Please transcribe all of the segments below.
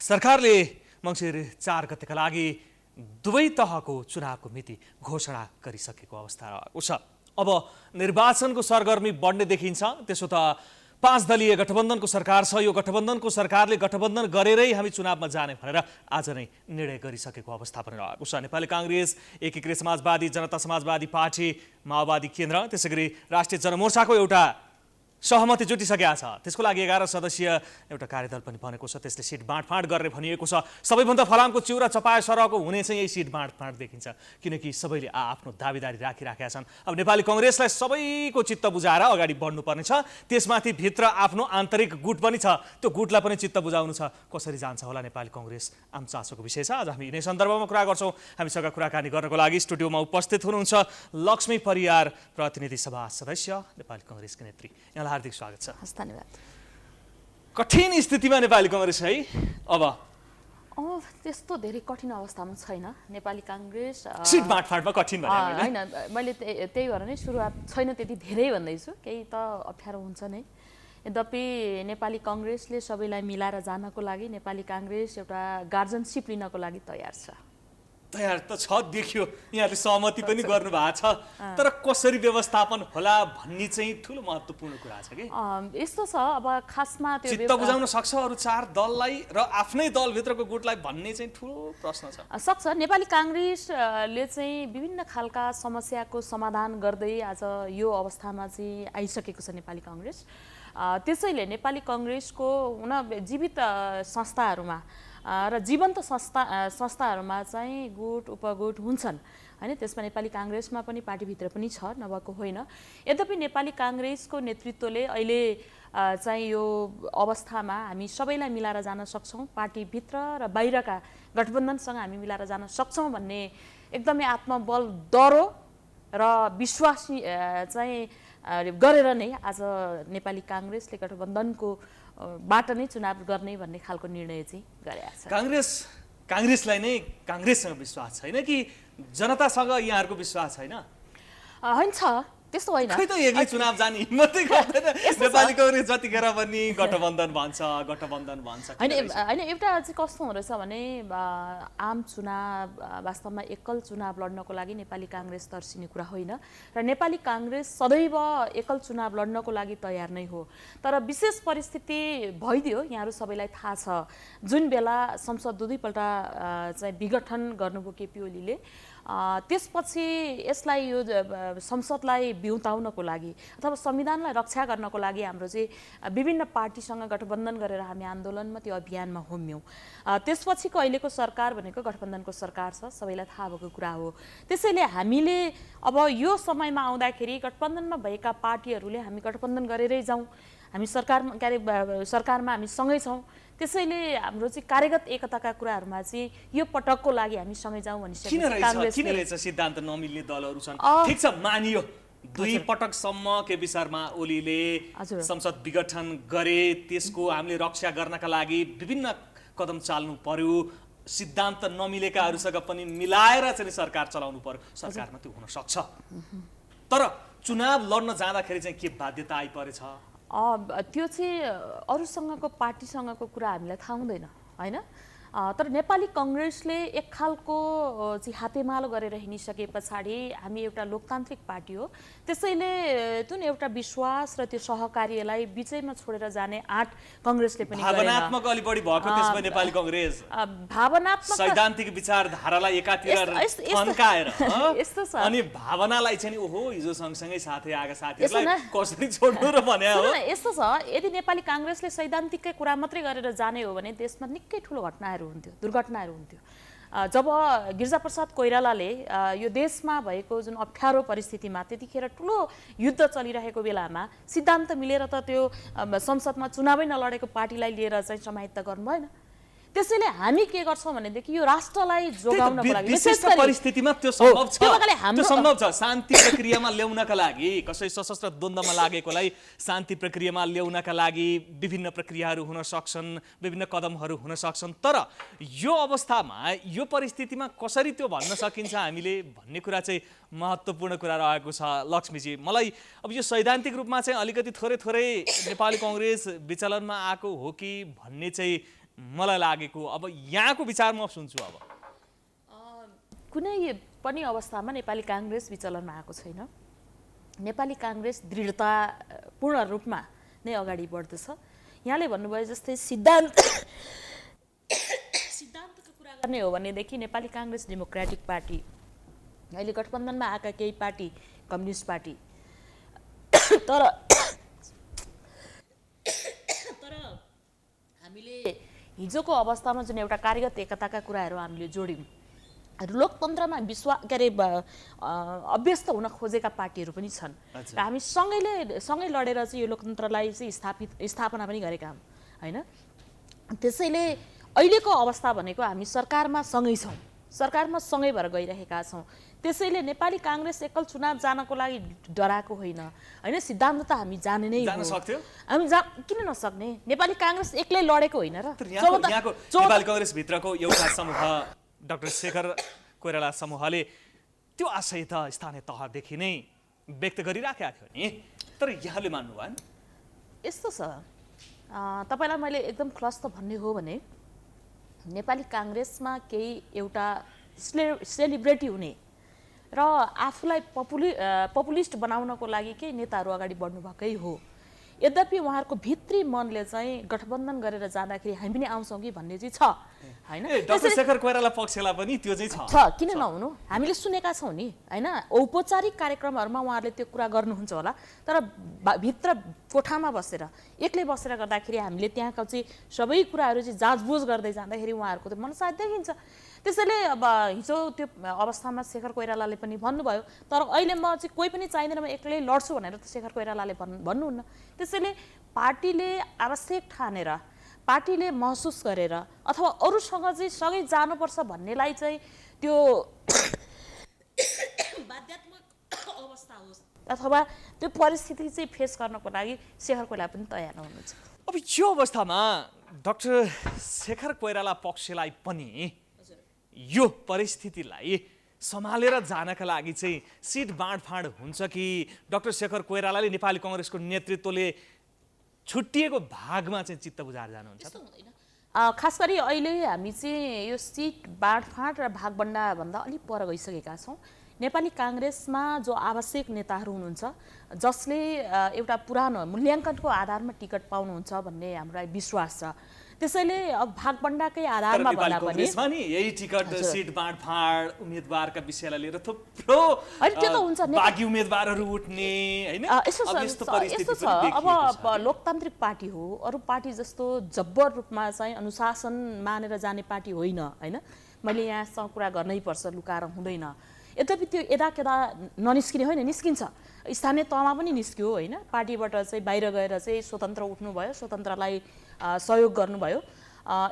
सरकारले मङ्सिर 4 गतेका लागि दुवै तहको चुनावको मिति घोषणा गरिसकेको अवस्था रहेको छ। अब निर्वाचनको सरगर्मी बढ्ने देखिन्छ। त्यसो त 5 दलीय गठबन्धनको सरकार छ। यो गठबन्धनको सरकारले गठबन्धन गरेरै हामी चुनावमा जाने भनेर आज नै निर्णय गरिसकेको अवस्था पनि रहेको छ। नेपाली काङ्ग्रेस, एकीकृत समाजवादी, जनता समाजवादी पार्टी, माओवादी केन्द्र, त्यसैगरी राष्ट्रिय जनमोर्चाको एउटा सहमति जुटिसकेका छ। त्यसको लागि 11 सदस्यीय एउटा कार्यदल पनि बनेको छ। त्यसले सिट बाँडफाँड गर्ने भनिएको छ। सबैभन्दा फलामको चिउरा चपाए सरहको हुने चाहिँ यही सिट बाँडफाँड देखिन्छ, किनकि सबैले आफ्नो दावेदारी राखिराखेका छन्। अब नेपाली काङ्ग्रेसलाई सबैको चित्त बुझाएर अगाडि बढ्नुपर्ने छ। त्यसमाथि भित्र आफ्नो आन्तरिक गुट पनि छ। त्यो गुटलाई पनि चित्त बुझाउनु छ। कसरी जान्छ होला नेपाली काङ्ग्रेस, आम चासोको विषय छ। आज हामी यिनै सन्दर्भमा कुरा गर्छौँ। हामीसँग कुराकानी गर्नको लागि स्टुडियोमा उपस्थित हुनुहुन्छ लक्ष्मी परियार, प्रतिनिधि सभा सदस्य, नेपाली काङ्ग्रेसकी नेत्री। यहाँलाई हार्दिक स्वागत छ। धन्यवाद। कठिन स्थितिमा नेपाली काङ्ग्रेस है। अब त्यस्तो धेरै कठिन अवस्थामा छैन नेपाली काङ्ग्रेस। सिट बाँडफाँडमा कठिन भने होइन, मैले त्यही भएर नै सुरुवात छैन त्यति धेरै भन्दैछु, केही त अप्ठ्यारो हुन्छ नै। यद्यपि नेपाली काङ्ग्रेसले सबैलाई मिलाएर जानको लागि, नेपाली काङ्ग्रेस एउटा गार्जनसिप लिनको लागि तयार छ। तयार त छ देखियो, यहाँले सहमति पनि गर्नु भएको छ। तर कसरी व्यवस्थापन होला भन्ने चाहिँ ठुलो महत्त्वपूर्ण कुरा छ कि यस्तो छ। अब खासमा त्यो चित्त बुझाउन सक्छ अरू 4 दललाई र आफ्नै दलभित्रको गुटलाई भन्ने चाहिँ ठुलो प्रश्न छ। सक्छ। नेपाली काङ्ग्रेसले चाहिँ विभिन्न खालका समस्याको समाधान गर्दै आज यो अवस्थामा चाहिँ आइसकेको छ नेपाली काङ्ग्रेस। त्यसैले नेपाली काङ्ग्रेसको जीवित संस्थाहरूमा र जीवन्त संस्थाहरूमा चाहिँ गुट उपगुट हुन्छन् होइन। त्यसमा नेपाली काङ्ग्रेसमा पनि पार्टीभित्र पनि छ, नभएको होइन। यद्यपि नेपाली काङ्ग्रेसको नेतृत्वले अहिले चाहिँ यो अवस्थामा हामी सबैलाई मिलाएर जान सक्छौँ, पार्टीभित्र र बाहिरका गठबन्धनसँग हामी मिलाएर जान सक्छौँ भन्ने एकदमै आत्मबल, डरो र विश्वास चाहिँ गरेर नै आज नेपाली काङ्ग्रेसले गठबन्धनको बाट नै चुनाव गर्ने भन्ने खालको निर्णय चाहिँ गरेको छ। काङ्ग्रेसलाई नै काङ्ग्रेससँग विश्वास छैन कि जनतासँग यहाँहरूको विश्वास छैन? होइन, छ, त्यस्तो होइन। खै त एक्लै चुनाव जाने हिम्मतै गर्दैन नेपाली काङ्ग्रेस। जतिखेर पनि गठबन्धन भन्छ होइन। एउटा चाहिँ कस्तो हुँदो रहेछ भने आम चुनाव वास्तवमा एकल चुनाव लड्नको लागि नेपाली काङ्ग्रेस तर्सिने कुरा होइन र नेपाली काङ्ग्रेस सदैव एकल चुनाव लड्नको लागि तयार नै हो। तर विशेष परिस्थिति भइदियो, यहाँहरू सबैलाई थाहा छ। जुन बेला संसद दुईपल्ट चाहिँ विघटन गर्नुभयो केपी ओलीले, त्यसपछि यसलाई यो संसदलाई बिउताउनको लागि अथवा संविधानलाई रक्षा गर्नको लागि हाम्रो चाहिँ विभिन्न पार्टीसँग गठबन्धन गरेर हामी आन्दोलनमा, त्यो अभियानमा होम्यौँ। त्यसपछिको अहिलेको सरकार भनेको गठबन्धनको सरकार छ, सबैलाई थाहा भएको कुरा हो। त्यसैले हामीले अब यो समयमा आउँदाखेरि गठबन्धनमा भएका पार्टीहरूले हामी गठबन्धन गरेरै जाउँ, हामी सरकारमा हामी सँगै छौँ। त्यसैले हाम्रो चाहिँ कार्यगत एकताका कुराहरूमा चाहिँ यो पटकको लागि हामी सँगै जाउँ भनिसकेको किन रहेछ सिद्धान्त नमिल्ने दलहरू छन्? ठिक छ, मानियो 2 पटकसम्म केपी शर्मा ओलीले संसद विघटन गरे, त्यसको हामीले रक्षा गर्नका लागि विभिन्न कदम चाल्नु पर्यो। सिद्धान्त नमिलेकाहरूसँग पनि मिलाएर चाहिँ सरकार चलाउनु पर्यो। सरकारमा त्यो हुन सक्छ, तर चुनाव लड्न जाँदाखेरि चाहिँ के बाध्यता आइपरेछ? त्यो चाहिँ अरूसँगको पार्टीसँगको कुरा हामीलाई थाहा हुँदैन होइन। तर नेपाली काङ्ग्रेसले एक खालको चाहिँ हातेमालो गरेर हिँडिसके पछाडि हामी एउटा लोकतान्त्रिक पार्टी हो। त्यसैले जुन एउटा विश्वास र त्यो सहकार्यलाई बिचैमा छोडेर जाने आँट काङ्ग्रेसले पनि भावनात्मक अलि बढी भएको त्यसमा नेपाली काङ्ग्रेस भावनात्मक सैद्धान्तिक विचारधारालाई एकातिर थन्काएर यस्तो छ। अनि भावनालाई चाहिँ ओहो हिजो सँगसँगै साथै आएका साथीहरूलाई कसरी छोड्नु र भने हो। यस्तो छ, यदि नेपाली काङ्ग्रेसले सैद्धान्तिकै कुरा मात्रै गरेर जाने हो भने देशमा निकै ठुलो दुर्घटनाहरू हुन्थ्यो। जब गिरिजाप्रसाद कोइरालाले यो देशमा भएको जुन अप्ठ्यारो परिस्थितिमा त्यतिखेर ठुलो युद्ध चलिरहेको बेलामा सिद्धान्त मिलेर त त्यो संसदमा चुनावै नलडेको पार्टीलाई लिएर चाहिँ समाहित गर्नु भएन। त्यसैले हामी के गर्छौँ भनेदेखि यो राष्ट्रलाई जोगाउनको लागि विशेष परिस्थितिमा त्यो सम्भव छ। त्यो सम्भव छ शान्ति प्रक्रियामा ल्याउनका लागि, कसै सशस्त्र द्वन्द्वमा लागेकोलाई शान्ति प्रक्रियामा ल्याउनका लागि विभिन्न प्रक्रियाहरू हुन सक्छन्, विभिन्न कदमहरू हुन सक्छन्। तर यो अवस्थामा, यो परिस्थितिमा कसरी त्यो भन्न सकिन्छ हामीले भन्ने कुरा चाहिँ महत्त्वपूर्ण कुरा रहेको छ। लक्ष्मीजी, मलाई अब यो सैद्धान्तिक रूपमा चाहिँ अलिकति थोरै नेपाली काङ्ग्रेस विचलनमा आएको हो कि भन्ने चाहिँ मलाई लागेको। अब यहाँको विचार म सुन्छु। अब कुनै पनि अवस्थामा नेपाली काङ्ग्रेस विचलनमा आएको छैन। नेपाली काङ्ग्रेस दृढतापूर्ण रूपमा नै अगाडि बढ्दछ। यहाँले भन्नुभयो जस्तै सिद्धान्तको कुरा गर्ने हो भनेदेखि नेपाली काङ्ग्रेस डेमोक्रेटिक पार्टी, अहिले गठबन्धनमा आएका केही पार्टी कम्युनिस्ट पार्टी, तर हामीले हिजोको अवस्थामा जुन एउटा कार्यगत एकताका कुराहरू हामीले जोड्यौँ, लोकतन्त्रमा अभ्यस्त हुन खोजेका पार्टीहरू पनि छन् र हामी सँगै लडेर चाहिँ यो लोकतन्त्रलाई चाहिँ स्थापना पनि गरेका हौँ होइन। त्यसैले अहिलेको अवस्था भनेको हामी सरकारमा सँगै छौँ, सरकारमा सँगै भएर गइरहेका छौँ। त्यसैले नेपाली काङ्ग्रेस एकल चुनाव जानको लागि डराएको होइन होइन। सिद्धान्त त हामी जाने नै जान सक्थ्यो, हामी किन नसक्ने? नेपाली काङ्ग्रेस एक्लै लडेको होइन र। नेपाली काङ्ग्रेस भित्रको एउटा समूह डाक्टर शेखर कोइराला समूहले त्यो आशय त स्थानीय तहदेखि नै व्यक्त गरिराखेका थियो नि, तर यहाँले मान्नु भएन। यस्तो छ, तपाईँलाई मैले एकदम क्लस त भन्ने हो भने नेपाली काङ्ग्रेसमा केही एउटा सेलिब्रेटी हुने र आफूलाई पपुलिस्ट बनाउनको लागि केही नेताहरू अगाडि बढ्नुभएकै हो। यद्यपि उहाँहरूको भित्री मनले चाहिँ गठबन्धन गरेर जाँदाखेरि हामी पनि आउँछौँ कि भन्ने चाहिँ छ होइन। डाक्टर शेखर कोइराला पक्षलाई पनि त्यो चाहिँ छ, किन नहुनु? हामीले सुनेका छौँ नि होइन। औपचारिक कार्यक्रमहरूमा उहाँहरूले त्यो कुरा गर्नुहुन्छ होला, तर भित्र कोठामा बसेर एक्लै बसेर गर्दाखेरि हामीले त्यहाँको चाहिँ सबै कुराहरू चाहिँ जाँचबुझ गर्दै जाँदाखेरि उहाँहरूको त मन सायद देखिन्छ। त्यसैले अब हिजो त्यो अवस्थामा शेखर कोइरालाले पनि भन्नुभयो, तर अहिले म चाहिँ कोही पनि चाहिँदैन, म एक्लै लड्छु भनेर त शेखर कोइरालाले भन्नुहुन्न। त्यसैले पार्टीले आवश्यक ठानेर, पार्टीले महसुस गरेर अथवा अरूसँग चाहिँ सँगै जानुपर्छ भन्नेलाई चाहिँ त्यो बाध्यात्मक अवस्था होस् अथवा त्यो परिस्थिति चाहिँ फेस गर्नको लागि शेखर कोइराला पनि तयार हुनुहुन्छ। अब यो अवस्थामा डाक्टर शेखर कोइराला पक्षलाई पनि यो परिस्थितिलाई सम्हालेर जानका लागि चाहिँ सिट बाँडफाँड हुन्छ कि डाक्टर शेखर कोइरालाले नेपाली काङ्ग्रेसको नेतृत्वले छुट्टिएको भागमा चाहिँ चित्त बुझाएर जानुहुन्छ? खास गरी अहिले हामी चाहिँ यो सिट बाँडफाँड र भागबन्डा भन्दा अलिक पर गइसकेका छौँ। नेपाली काङ्ग्रेसमा जो आवश्यक नेताहरू हुनुहुन्छ जसले एउटा पुरानो मूल्याङ्कनको आधारमा टिकट पाउनुहुन्छ भन्ने हाम्रो विश्वास छ। त्यसैले अब भागबन्डाकै आधारमा भन्दा पनि यही टिकट सिट बाँडफाँड उम्मेदवारका विषयलाई लिएर थुप्रो त्यो त हुन्छ, बागी उम्मेदवारहरू उठ्ने हैन। यस्तो छ, अब लोकतान्त्रिक पार्टी हो, अरू पार्टी जस्तो जब्बर रूपमा चाहिँ अनुशासन मानेर जाने पार्टी होइन हैन। मैले यहाँसँग कुरा गर्नै पर्छ, लुकाएर हुँदैन। यद्यपि त्यो यदाकेदा ननिस्किने होइन, निस्किन्छ। स्थानीय तहमा पनि निस्क्यो होइन, पार्टीबाट चाहिँ बाहिर गएर चाहिँ स्वतन्त्र उठ्नुभयो, स्वतन्त्रलाई सहयोग गर्नुभयो।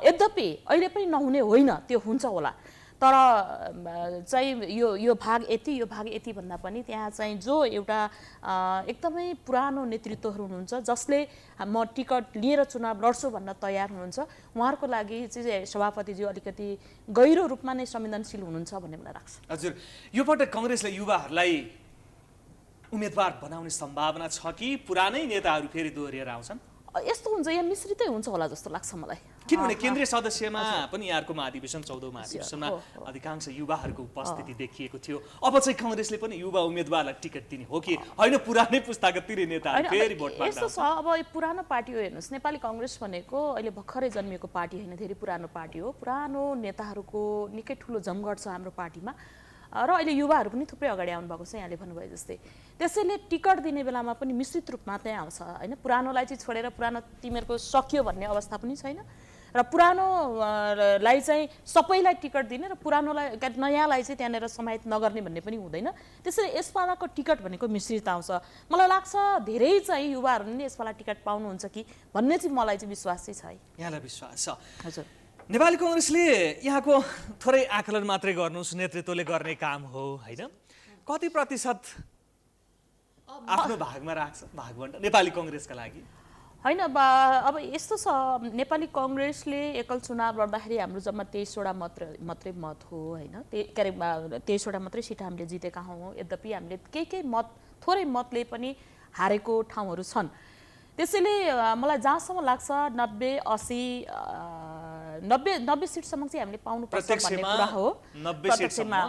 यद्यपि अहिले पनि नहुने होइन, त्यो हुन्छ होला, तर चाहिँ यो भाग यति भन्दा पनि त्यहाँ चाहिँ जो एउटा एकदमै पुरानो नेतृत्वहरू हुनुहुन्छ जसले म टिकट लिएर चुनाव लड्छु भन्न तयार हुनुहुन्छ, उहाँहरूको लागि चाहिँ सभापतिज्यू अलिकति गहिरो रूपमा नै संवेदनशील हुनुहुन्छ भन्ने मलाई लाग्छ। हजुर, यो पटक काङ्ग्रेसले युवाहरूलाई उम्मेदवार बनाउने सम्भावना छ कि पुरानै नेताहरू फेरि दोहोरिएर आउँछन्? यस्तो हुन्छ, यहाँ मिश्रितै हुन्छ होला जस्तो लाग्छ मलाई। किनभने केन्द्रीय सदस्यमा पनि यहाँको महाधिवेशन 14औं महाधिवेशनमा अधिकांश युवाहरूको उपस्थिति देखिएको थियो। अब चाहिँ काङ्ग्रेसले पनि युवा उम्मेदवारलाई टिकट दिने हो कि होइन? पुरानै पुस्ताका तिरै नेताहरू फेरि भोट माग्न यस्तो छ, अब पुरानो पार्टी हो हेर्नुहोस्, नेपाली काङ्ग्रेस भनेको अहिले भर्खरै जन्मिएको पार्टी होइन, धेरै पुरानो पार्टी हो। पुरानो नेताहरूको निकै ठुलो जमघट छ हाम्रो पार्टीमा र अहिले युवाहरू पनि थुप्रै अगाडि आउनुभएको छ यहाँले भन्नुभयो जस्तै। त्यसैले टिकट दिने बेलामा पनि मिश्रित रूपमा चाहिँ आउँछ होइन। पुरानोलाई चाहिँ छोडेर पुरानो तिमीहरूको सकियो भन्ने अवस्था पनि छैन र पुरानोलाई चाहिँ सबैलाई टिकट दिने र पुरानोलाई नयाँलाई चाहिँ त्यहाँनिर समाहित नगर्ने भन्ने पनि हुँदैन। त्यसैले यसपालाको टिकट भनेको मिश्रित आउँछ। मलाई लाग्छ धेरै चाहिँ युवाहरूले नै यसपाला टिकट पाउनुहुन्छ कि भन्ने चाहिँ मलाई चाहिँ विश्वास चाहिँ छ। यहाँलाई विश्वास छ? हजुर, नेपाली काङ्ग्रेसले यहाँको थोरै आकलन मात्रै गर्नुहोस्, नेतृत्वले गर्ने काम हो होइन, कति प्रतिशत आफ्नो भागमा राख्छ भागबन्डा नेपाली काङ्ग्रेसका लागि? होइन, अब यस्तो छ, नेपाली काङ्ग्रेसले एकल चुनाव लड्दाखेरि हाम्रो जम्मा 23वटा मात्रै मत हो होइन। के अरे 23वटा मात्रै सिट हामीले जितेका हौँ। यद्यपि हामीले केही थोरै मतले पनि हारेको ठाउँहरू छन्। त्यसैले मलाई जहाँसम्म लाग्छ 90-80 90 सिटसम्म चाहिँ हामीले पाउनुपर्छ भन्ने प्रत्यक्षमा कुरा हो 90 प्रत्यक्षमा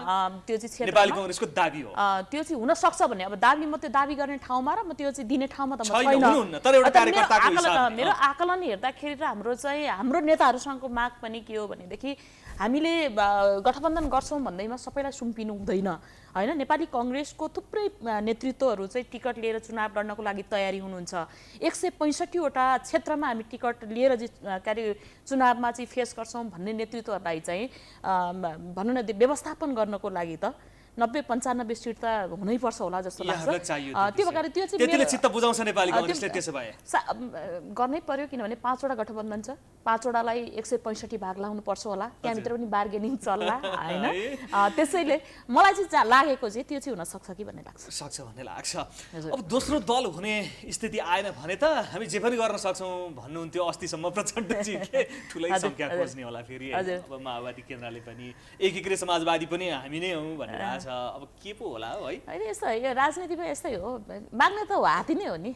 त्यो चाहिँ क्षेत्रमा नेपाली कांग्रेसको दाबी हो। त्यो चाहिँ हुन सक्छ भन्ने अब दाबी म त्यो दाबी गर्ने ठाउँमा र म त्यो चाहिँ दिने ठाउँमा त म छैन, छैन। हुनुहुन्न, तर एउटा कार्यकर्ताको हिसाबले, मेरो आकलन हेर्दाखेरि र हाम्रो नेताहरूसँगको माग पनि के हो भनेदेखि हामीले गठबन्धन गर्छौँ भन्दैमा सबैलाई सुम्पिनु हुँदैन हैन। नेपाली कांग्रेसको थुप्रै नेतृत्वहरू चाहिँ टिकट लिएर चुनाव लड्नको लागि तयारी हुनुहुन्छ। 165 वटा क्षेत्रमा हामी टिकट लिएर के अरे चुनावमा चाहिँ फेस गर्छौँ भन्ने नेतृत्वहरूलाई चाहिँ भनौँ न व्यवस्थापन गर्नको लागि त 90-95 सिट त हुनैपर्छ होला जस्तो लाग्छ। त्यो भएर त्यो चाहिँ त्यतिले चित्त बुझाउँछ नेपाली कांग्रेसले त्यसो भए गर्नै पर्यो किनभने 5 वटा गठबन्धन छ, 5 वटालाई 165 भाग लाउनु पर्छ होला, त्यहाँभित्र पनि बार्गेनिङ चल्ला हैन। त्यसैले मलाई चाहिँ लागेको चाहिँ त्यो चाहिँ हुन सक्छ कि भन्ने लाग्छ। सक्छ भन्ने लाग्छ। अब दोस्रो दल हुने स्थिति आएन भने त हामी जे पनि गर्न सक्छौँ भन्नुहुन्थ्यो अस्तिसम्म प्रचण्डजी के ठुलै संख्या खोज्ने होला फेरि। अब माओवादी केन्द्रले पनि एकीकृत समाजवादी पनि हामी नै हौँ भनिरहेछ। अब के पो होला हो है? हैन यस्तो यो राजनीतिमा यस्तै हो, माग्ने त हात्ती नै हो नि,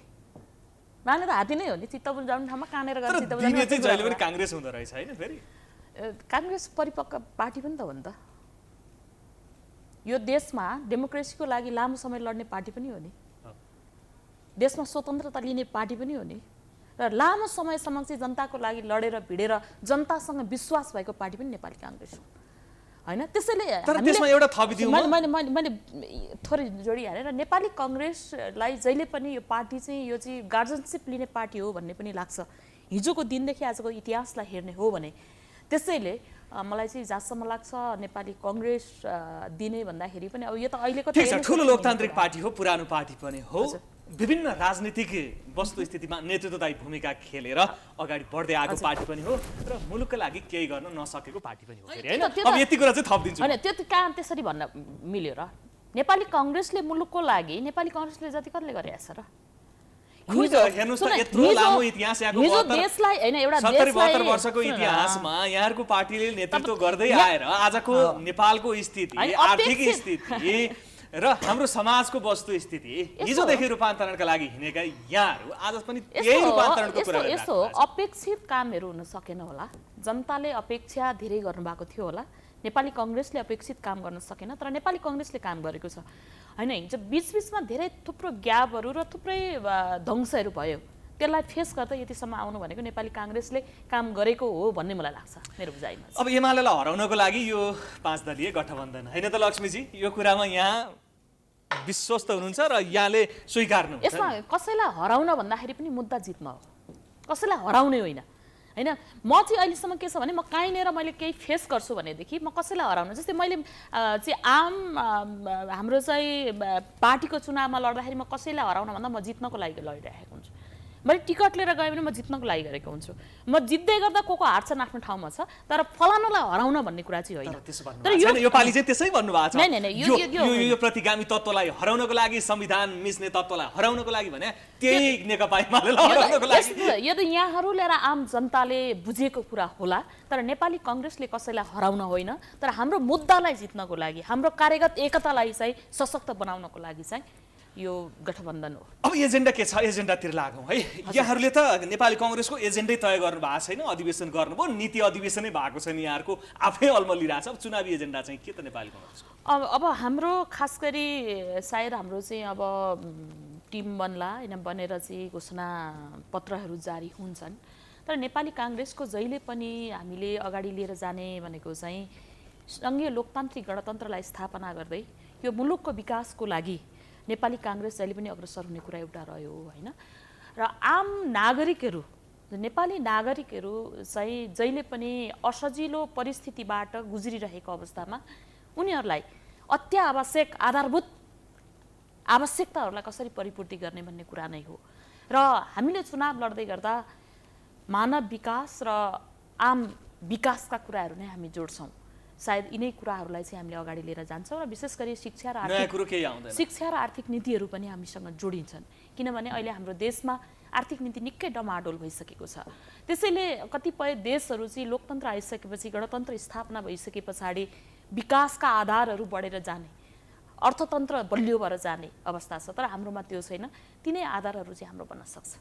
माग्ने त हात्ती नै हो नि, चित्त बुझाउने ठाउँमा कानेर गरेर चित्त बुझाउने चाहिँ जहिले पनि कांग्रेस हुँदो रहेछ हैन फेरि? कांग्रेस परिपक्व पार्टी पनि त हो नि त। यो देशमा डेमोक्रेसीको लागि लामो समय लड्ने पार्टी पनि हो नि, देशमा स्वतन्त्रता लिने पार्टी पनि हो नि, र लामो समयसम्म चाहिँ जनताको लागि लडेर भिडेर जनतासँग विश्वास भएको पार्टी पनि नेपाली कांग्रेस हो हैन। त्यसैले त्यसमा एउटा थपिदिउँ मैले थोरै जोडिहालेँ र नेपाली कांग्रेसलाई जहिले पनि यो पार्टी चाहिँ यो चाहिँ गार्जियनसिप लिने पार्टी हो भन्ने पनि लाग्छ हिजोको दिनदेखि आजको इतिहासलाई हेर्ने हो भने। त्यसैले मलाई चाहिँ जहाँसम्म लाग्छ नेपाली कांग्रेस दिने भन्दाखेरि पनि अब यो त अहिलेको ठुलो लोकतान्त्रिक पार्टी हो, पुरानो पार्टी पनि हो, विभिन्न राजनीतिक वस्तुस्थितिमा नेतृत्वदायी भूमिका खेलेर अगाडि बढ्दै आएको पार्टी पनि हो र मुलुकको लागि केही गर्न नसकेको पार्टी पनि हो फेरि हैन। अब यति कुरा चाहिँ थपिदिन्छु हैन। त्यो त कहाँ त्यसरी भन्न मिल्यो र? नेपाली कांग्रेसले मुलुकको लागि नेपाली कांग्रेसले जति कसले गरेछ र? हेर्नुस् त यत्रो लामो इतिहास यहाँको 70-72 वर्षको इतिहासमा यहाँहरुको पार्टीले नेतृत्व गर्दै आएर आजको नेपालको स्थिति, आर्थिक स्थिति र हाम्रो समाजको वस्तुस्थिति हिजोदेखि रूपान्तरणका लागि हिँडेका यहाँहरु आज पनि यही रूपान्तरणको कुरा गरिरहेको छ। यस्तो अपेक्षित कामहरु हुन सकेन होला, जनताले अपेक्षा धेरै गर्नुभएको थियो होला, नेपाली कांग्रेसले अपेक्षित काम गर्न सकेन, तर नेपाली कांग्रेसले काम गरेको छ हैन। हिजो बीचबीचमा धेरै थुप्रो ग्यापहरु र थुप्रै ध्वंसहरु भयो, त्यसलाई फेस गर्दै यतिसम्म आउनु भनेको नेपाली कांग्रेसले काम गरेको हो भन्ने मलाई लाग्छ मेरो बुझाइमा। अब एमालेलाई हराउनको लागि यो 5 दलीय गठबन्धन हैन त लक्ष्मीजी, यो कुरामा यहाँ विश्वस्त हुनुहुन्छ र यहाँले स्वीकार्नुहुन्छ? यसमा कसैलाई हराउन भन्दाखेरि पनि मुद्दा जित्न हो, कसैलाई हराउने होइन हैन। म चाहिँ अहिलेसम्म के छ भने म कहीँनिर मैले केही फेस गर्छु भनेदेखि म कसैलाई हराउन, जस्तै मैले चाहिँ हाम्रो चाहिँ पार्टीको चुनावमा लड्दाखेरि म कसैलाई हराउन भन्दा म जित्नको लागि लडिरहेको हुन्छु। मैले टिकट लिएर गएँ भने म जित्नको लागि गरेको हुन्छु। म जित्दै गर्दा को हार्छन् आफ्नो ठाउँमा छ, तर फलानुलाई हराउन भन्ने कुरा चाहिँ होइन। तर यो पालि चाहिँ त्यसै भन्नुभएको छ। यो प्रतिगामी तत्त्वलाई हराउनको लागि, संविधान मिच्ने तत्त्वलाई हराउनको लागि भने त्यही नेकपा एमालेलाई हराउनको लागि। यो त यहाँहरूले र आम जनताले बुझेको कुरा होला, तर नेपाली कांग्रेसले कसैलाई हराउन होइन, तर हाम्रो मुद्दालाई जित्नको लागि, हाम्रो कार्यगत एकतालाई चाहिँ सशक्त बनाउनको लागि चाहिँ यो गठबन्धन हो। अब एजेन्डा के छ, एजेन्डातिर लागौँ है। यहाँहरूले त नेपाली कांग्रेसको एजेन्डै तय गर्नु भएको छैन, अधिवेशन गर्नुभयो, नीति अधिवेशनै भएको छैन, यहाँहरूको आफै अलमलिरहेछ। अब चुनावी एजेन्डा चाहिँ के त नेपाली कांग्रेसको? अब हाम्रो खास गरी सायद हाम्रो चाहिँ अब टिम बन्ला हैन, बनेर चाहिँ घोषणा पत्रहरू जारी हुन्छन्, तर नेपाली कांग्रेसको जहिले पनि हामीले अगाडि लिएर जाने भनेको चाहिँ सङ्घीय लोकतान्त्रिक गणतन्त्रलाई स्थापना गर्दै यो मुलुकको विकासको लागि नेपाली कांग्रेस जहिले पनि अग्रसर हुने कुरा एउटा रह्यो हैन। र आम नागरिकहरू, नेपाली नागरिकहरू चाहिँ जहिले पनि असजिलो परिस्थितिबाट गुज्रिरहेको अवस्थामा उनीहरूलाई अत्यावश्यक आधारभूत आवश्यकताहरूलाई कसरी परिपूर्ति गर्ने भन्ने कुरा नै हो। र हामीले चुनाव लड्दै गर्दा मानव विकास र आम विकासका कुराहरू नै हामी जोड्छौँ। सायद यिनै कुराहरूलाई चाहिँ हामीले अगाडि लिएर जान्छौँ र विशेष गरी शिक्षा र आर्थिक नीतिहरू पनि हामीसँग जोडिन्छन्, किनभने अहिले हाम्रो देशमा आर्थिक नीति निकै डमाडोल भइसकेको छ। त्यसैले कतिपय देशहरू चाहिँ लोकतन्त्र आइसकेपछि, गणतन्त्र स्थापना भइसके पछाडि विकासका आधारहरू बढेर जाने, अर्थतन्त्र बलियो भएर जाने अवस्था छ, तर हाम्रोमा त्यो छैन। तिनै आधारहरू चाहिँ हाम्रो बन्न सक्छ।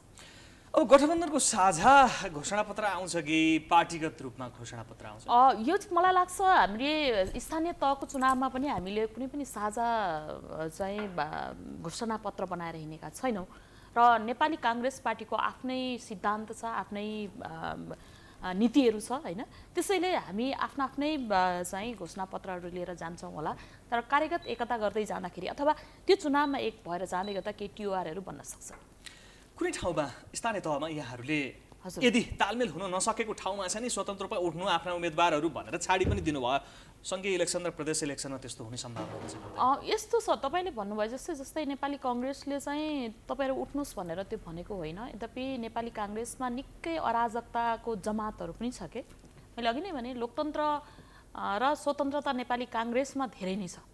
अब गठबन्धनको साझा घोषणापत्र आउँछ कि पार्टीगत रूपमा घोषणापत्र आउँछ? यो चाहिँ मलाई लाग्छ हामीले स्थानीय तहको चुनावमा पनि हामीले कुनै पनि साझा चाहिँ घोषणापत्र बनाएर हिँडेका छैनौँ र नेपाली काङ्ग्रेस पार्टीको आफ्नै सिद्धान्त छ, आफ्नै नीतिहरू छ होइन। त्यसैले हामी आफ्नै चाहिँ घोषणापत्रहरू लिएर जान्छौँ होला, तर कार्यगत एकता गर्दै जाँदाखेरि अथवा त्यो चुनावमा एक भएर जाँदै गर्दा केही टिओआरहरू बन्न सक्छ। कुनै ठाउँमा स्थानीय तहमा यहाँहरूले यदि तालमेल हुन नसकेको ठाउँमा छ नि स्वतन्त्र रूपमा उठ्नु आफ्ना उम्मेदवारहरू भनेर छाडी पनि दिनुभयो, सङ्घीय इलेक्सन र प्रदेश इलेक्सनमा त्यस्तो हुने सम्भावना हुन्छ? यस्तो छ, तपाईँले भन्नुभयो जस्तै नेपाली काङ्ग्रेसले चाहिँ तपाईँहरू उठ्नुहोस् भनेर त्यो भनेको होइन। यद्यपि नेपाली काङ्ग्रेसमा निकै अराजकताको जमातहरू पनि छ के। मैले अघि नै भने लोकतन्त्र र स्वतन्त्रता नेपाली काङ्ग्रेसमा धेरै नै छ।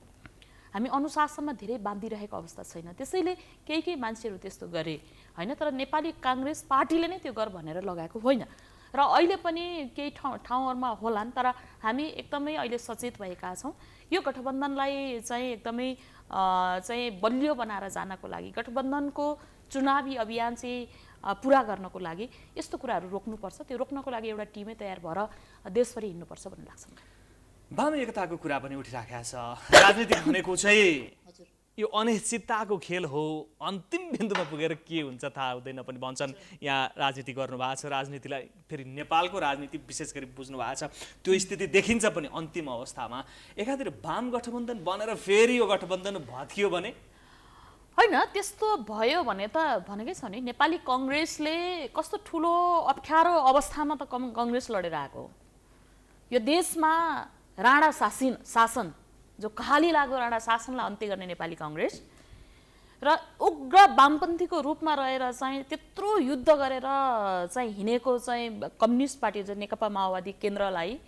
हामी अनुशासनमा धेरै बाँधिरहेको अवस्था छैन, त्यसैले केही मान्छेहरू त्यस्तो गरे होइन, तर नेपाली काङ्ग्रेस पार्टीले नै त्यो गर भनेर लगाएको होइन। र अहिले पनि केही ठाउँहरूमा होलान्, तर हामी एकदमै अहिले सचेत भएका छौँ। यो गठबन्धनलाई चाहिँ एकदमै चाहिँ बलियो बनाएर जानको लागि, गठबन्धनको चुनावी अभियान चाहिँ पुरा गर्नको लागि यस्तो कुराहरू रोक्नुपर्छ। त्यो रोक्नको लागि एउटा टिमै तयार भएर देशभरि हिँड्नुपर्छ भन्ने लाग्छ। वाम एकताको कुरा पनि उठिराखेको छ। राजनीति भनेको चाहिँ यो अनिश्चितताको खेल हो, अन्तिम बिन्दुमा पुगेर के हुन्छ थाहा हुँदैन पनि भन्छन्। यहाँ राजनीति गर्नुभएको छ, राजनीतिलाई फेरि नेपालको राजनीति विशेष गरी बुझ्नु भएको छ, त्यो स्थिति देखिन्छ पनि अन्तिम अवस्थामा। एकातिर वाम गठबन्धन बनेर फेरि यो गठबन्धन भत्कियो भने होइन, त्यस्तो भयो भने त भनेकै छ नि, नेपाली काङ्ग्रेसले कस्तो ठुलो अप्ठ्यारो अवस्थामा त काङ्ग्रेस लडेर आएको हो। यो देशमा राणा शासन जो कहाली लाग्दो राणा शासनलाई अन्त्य गर्ने नेपाली काङ्ग्रेस र उग्र वामपन्थीको रूपमा रहेर चाहिँ त्यत्रो युद्ध गरेर चाहिँ हिँडेको चाहिँ कम्युनिस्ट पार्टी जो नेकपा माओवादी केन्द्रलाई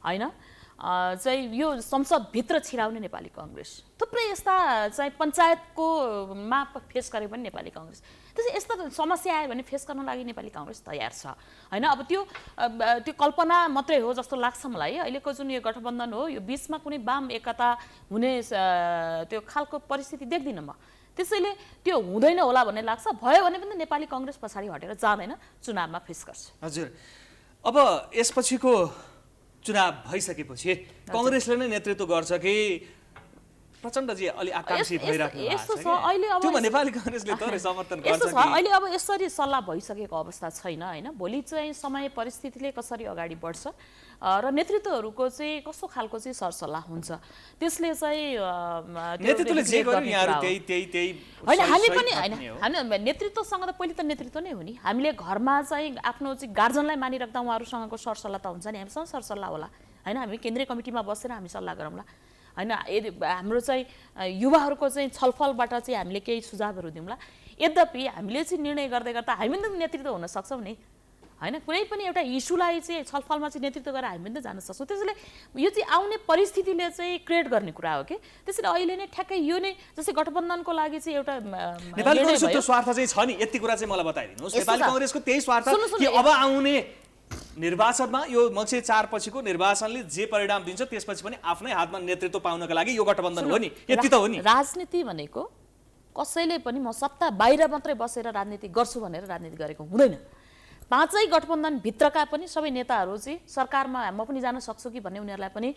होइन चाहिँ यो संसदभित्र छिराउने नेपाली काङ्ग्रेस, थुप्रै यस्ता चाहिँ पञ्चायतको मा फेस गरे पनि नेपाली काङ्ग्रेस, त्यसै यस्ता समस्या आयो भने फेस गर्न लागि नेपाली काङ्ग्रेस तयार छ होइन। अब त्यो कल्पना मात्रै हो जस्तो लाग्छ मलाई। अहिलेको जुन यो गठबन्धन हो, यो बिचमा कुनै वाम एकता हुने त्यो खालको परिस्थिति देख्दिनँ म। त्यसैले त्यो हुँदैन होला भन्ने लाग्छ। भयो भने पनि नेपाली काङ्ग्रेस पछाडि हटेर जाँदैन, चुनावमा फेस गर्छ। हजुर, अब यसपछिको चुनाव भइसकेपछि काङ्ग्रेसले नै नेतृत्व गर्छ कि प्रचण्डजी अलि आकाङ्क्षी भइराख्नु भएको छ? त्यो नेपाली काङ्ग्रेसले थोरै समर्थन गर्छ यस्तो छ, अहिले अब यसरी सल्लाह भइसकेको अवस्था छैन होइन। भोलि चाहिँ समय परिस्थितिले कसरी अगाडि बढ्छ र नेतृत्वहरूको चाहिँ कस्तो खालको चाहिँ सरसल्लाह हुन्छ, त्यसले चाहिँ नेतृत्वले जे गर्यो यहाँहरु त्यही होइन। हामी पनि होइन, हामी नेतृत्वसँग त पहिले त नेतृत्व नै हो नि। हामीले घरमा चाहिँ आफ्नो चाहिँ गार्जनलाई मानिराख्दा उहाँहरूसँगको सरसल्लाह त हुन्छ नि, हामीसँग सरसल्लाह होला होइन। हामी केन्द्रीय कमिटीमा बसेर हामी सल्लाह गरौँला होइन। यदि हाम्रो चाहिँ युवाहरूको चाहिँ छलफलबाट चाहिँ हामीले केही सुझावहरू दिउँला। यद्यपि हामीले चाहिँ निर्णय गर्दै गर्दा हामी पनि नेतृत्व हुन सक्छौँ नि होइन। कुनै पनि एउटा इस्युलाई चाहिँ छलफलमा चाहिँ नेतृत्व गरेर हामी पनि जान सक्छौँ। त्यसैले यो चाहिँ आउने परिस्थितिले चाहिँ क्रिएट गर्ने कुरा हो कि। त्यसैले अहिले नै ठ्याक्कै यो नै जस्तै गठबन्धनको लागि चाहिँ एउटा नेपाली काङ्ग्रेसको स्वार्थ चाहिँ छ नि, यति कुरा चाहिँ मलाई बताइदिनुहोस्। नेपाली काङ्ग्रेसको त्यही स्वार्थ कि अब आउने निर्वाचनमा यो मङ्सिर 4 पछिको निर्वाचनले जे परिणाम दिन्छ त्यसपछि पनि आफ्नै हातमा नेतृत्व पाउनका लागि यो गठबन्धन हो नि, यति त हो नि। राजनीति भनेको कसैले पनि म सत्ता बाहिर मात्रै बसेर राजनीति गर्छु भनेर राजनीति गरेको हुँदैन। पाँचै गठबन्धन भित्रका पनि सबै नेताहरू चाहिँ सरकारमा म पनि जान सक्छु कि भन्ने उनीहरूलाई पनि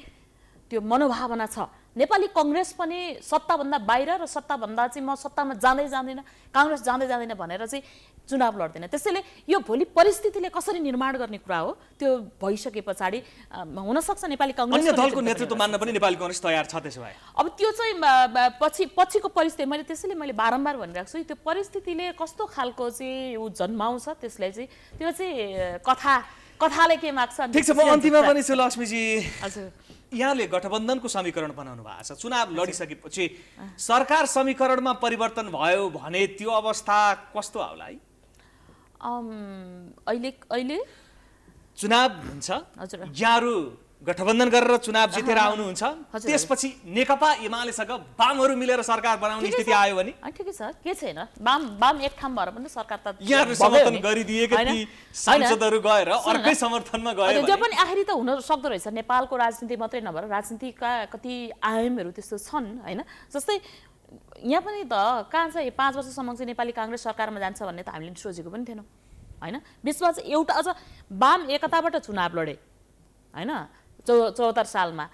त्यो मनोभावना छ। नेपाली काङ्ग्रेस पनि सत्ताभन्दा बाहिर र सत्ताभन्दा चाहिँ म सत्तामा जाँदैन, काङ्ग्रेस जाँदैन भनेर चाहिँ चुनाव लड्दैन। त्यसैले यो भोलि परिस्थितिले कसरी निर्माण गर्ने कुरा हो, त्यो भइसके पछाडि हुनसक्छ नेपाली काङ्ग्रेस अन्य दलको नेतृत्व मान्न पनि नेपाली काङ्ग्रेस तयार छ। त्यसो भए अब त्यो चाहिँ पछिको परिस्थिति मैले बारम्बार भनिरहेको छु, त्यो परिस्थितिले कस्तो खालको चाहिँ ऊ जन्माउँछ त्यसलाई चाहिँ त्यो चाहिँ कथाले के माग्छ। ठिक छ, म अन्तिममा पनि छु लक्ष्मीजी। हजुर, यहाँले गठबन्धनको समीकरण बनाउनु भएको छ, चुनाव लडिसकेपछि सरकार समीकरणमा परिवर्तन भयो भने त्यो अवस्था कस्तो आउला है? अहिले चुनाव हुन्छ, यहाँहरू गठबन्धन गरेर चुनाव जितेर आउनुहुन्छ, त्यसपछि नेकपा एमालेसँग वामहरू मिलेर सरकार बनाउने स्थिति आयो भने? ठिकै छ, के छैन, वाम एक ठाउँ भएर पनि सरकार त यहाँहरू समर्थन गरिदिएका ती सांसदहरू गएर अर्कै समर्थनमा गयो त्यो पनि आखिरी त हुन सक्दो रहेछ। नेपालको राजनीति मात्रै नभएर राजनीतिका कति आयामहरू त्यस्तो छन् होइन। जस्तै यहाँ पनि त कहाँ चाहिँ 5 वर्षसम्म चाहिँ नेपाली काङ्ग्रेस सरकारमा जान्छ भन्ने त हामीले सोचेको पनि थिएनौँ होइन। बिचमा चाहिँ एउटा अझ वाम एकताबाट चुनाव लडे होइन 74 सालमा,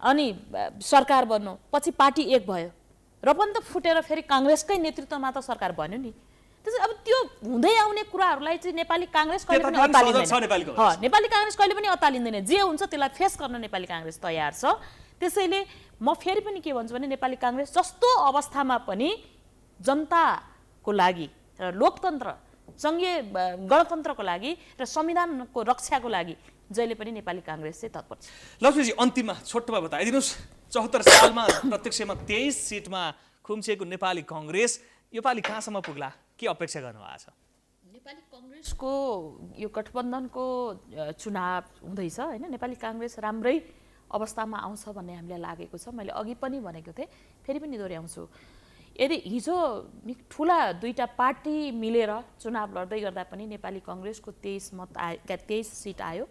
अनि सरकार बन्यो, पछि पार्टी एक भयो र पनि त फुटेर फेरि काङ्ग्रेसकै नेतृत्वमा त सरकार बन्यो नि। त्यसैले अब त्यो हुँदै आउने कुराहरूलाई चाहिँ नेपाली काङ्ग्रेस कहिले पनि अतालिँदैन। नेपाली काङ्ग्रेस कहिले पनि अतालिँदैन, जे हुन्छ त्यसलाई फेस गर्न नेपाली काङ्ग्रेस तयार छ। त्यसैले म फेरि पनि के भन्छु भने नेपाली काङ्ग्रेस जस्तो अवस्थामा पनि जनताको लागि र लोकतन्त्र सङ्घीय गणतन्त्रको लागि र संविधानको रक्षाको लागि जहिले पनि नेपाली काङ्ग्रेस चाहिँ तत्पर छ। लक्ष्मीजी अन्तिममा छोटोमा बताइदिनुहोस्, 74 सालमा प्रत्यक्षमा 23 सिटमा खुम्चिएको नेपाली काङ्ग्रेस योपालि कहाँसम्म पुग्ला, के अपेक्षा गर्नुभएको छ? नेपाली काङ्ग्रेसको यो गठबन्धनको चुनाव हुँदैछ होइन, नेपाली काङ्ग्रेस राम्रै अवस्थामा आउँछ भन्ने हामीलाई लागेको छ। मैले अघि पनि भनेको थिएँ, फेरि पनि दोहोऱ्याउँछु, यदि हिजो ठुला दुईटा पार्टी मिलेर चुनाव लड्दै गर्दा पनि नेपाली काङ्ग्रेसको 23 सिट आयो।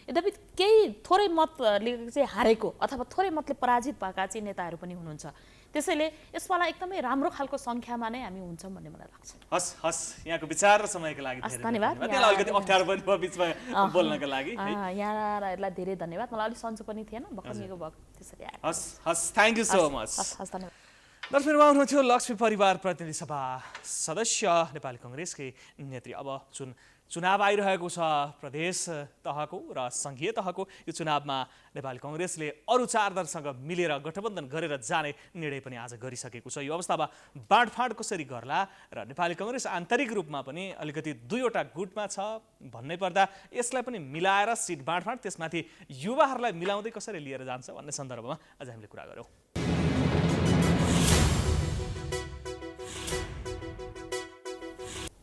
यद्यपि केही थोरै मतले चाहिँ हारेको अथवा थोरै मतले पराजित भएका चाहिँ नेताहरू पनि हुनुहुन्छ। त्यसैले यसपालि एकदमै राम्रो खालको सङ्ख्यामा नै हामी हुन्छौँ भन्ने मलाई लाग्छ। हस् हस्, यहाँको विचार र समयको लागि धन्यवाद। अलिकति अप्ठ्यारो पनि भयो बिचमा बोल्नको लागि। यहाँहरूलाई धेरै धन्यवाद, मलाई अलिक सन्चो पनि थिएन भर्खर भएको त्यसरी आयो। हस् हस्, थ्याङ्क यू सो मच। हस् धन्यवाद। दर्शकमा हुनुहुन्थ्यो लक्ष्मी परिवार प्रतिनिधि सभा सदस्य नेपाली काङ्ग्रेसकै नेत्री। अब चुनाव आइरहेको छ प्रदेश तहको र सङ्घीय तहको। यो चुनावमा नेपाली काङ्ग्रेसले अरू 4 दलसँग मिलेर गठबन्धन गरेर जाने निर्णय पनि आज गरिसकेको छ। यो अवस्थामा बाँडफाँड कसरी गर्ला र नेपाली काङ्ग्रेस आन्तरिक रूपमा पनि अलिकति 2वटा गुटमा छ भन्नै पर्दा यसलाई पनि मिलाएर सिट बाँडफाँड त्यसमाथि युवाहरूलाई मिलाउँदै कसरी लिएर जान्छ भन्ने सन्दर्भमा आज हामीले कुरा गऱ्यौँ।